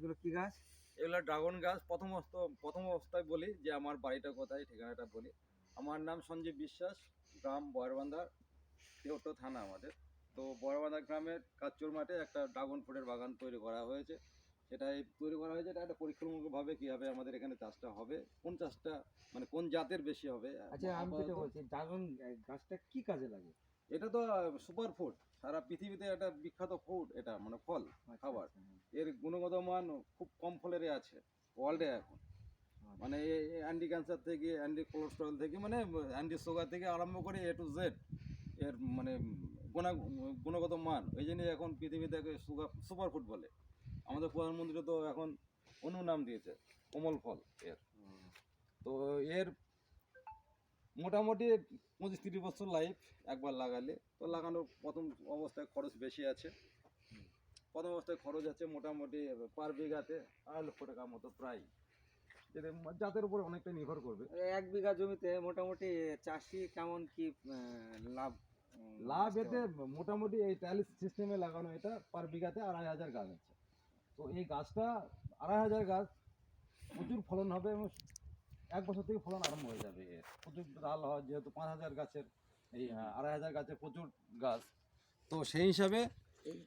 এগুলো কি গাছ? এগুলো ড্রাগন গাছ। প্রথম অবস্থায় বলি যে আমার বাড়িটা কোথায়, ঠিকানাটা বলি। আমার নাম সঞ্জীব বিশ্বাস, গ্রাম বয়ারবান্ধা, দেওটো থানা আমাদের। তো বয়ারবান্ধা গ্রামের কাচ্চুর মাঠে একটা ড্রাগন ফ্রুটের বাগান তৈরি করা হয়েছে। সেটাই তৈরি করা হয়েছে, এটা একটা পরীক্ষামূলকভাবে কীভাবে আমাদের এখানে চাষটা হবে, কোন চাষটা মানে কোন জাতের বেশি হবে। আচ্ছা, আমি যেটা আপাতত বলছি, ড্রাগন গাছটা কি কাজে লাগে? এটা তো সুপার ফুড, সারা পৃথিবীতে একটা বিখ্যাত ফুড, এটা মানে ফল, আচ্ছা, খাবার। আচ্ছা, হ্যাঁ। এর গুণগত মান খুব কম ফলেরই আছে ওয়ার্ল্ডে এখন। আচ্ছা। মানে অ্যান্টি ক্যান্সার থেকে, অ্যান্টি কোলেস্ট্রল থেকে, মানে অ্যান্টি সুগার থেকে আরম্ভ করে এ টু জেড এর মানে গুণগত মান, ওই জন্যই এখন পৃথিবীতে সুপার ফুড বলে। আমাদের প্রধানমন্ত্রী তো এখন অন্য নাম দিয়েছে, কোমল ফল এর। তো এর মোটামুটি 25-30 বছর লাইফ একবার লাগালে। তো লাগানোর প্রথম অবস্থায় খরচ বেশি আছে। প্রথম অবস্থায় খরচ আছে মোটামুটি পার বিঘাতে 2.5 লক্ষ টাকা মতো প্রায়, যেটা জাতের উপর অনেকটা নির্ভর করবে। 1 বিঘা জমিতে মোটামুটি চাষি কেমন কি লাভ লাভ আসতে এতে পারে? মোটামুটি এই টাইলিস সিস্টেমে লাগানো, এটা পার বিঘাতে 2,500 গাছ আছে। তো এই গাছটা 2,500 গাছ প্রচুর ফলন হবে, এবং 1 বছর থেকে ফলন আরম্ভ হয়ে যাবে। এর প্রচুর ডাল হয়, যেহেতু 5,000 গাছের, এই 2,500 গাছের প্রচুর গাছ। তো সেই হিসাবে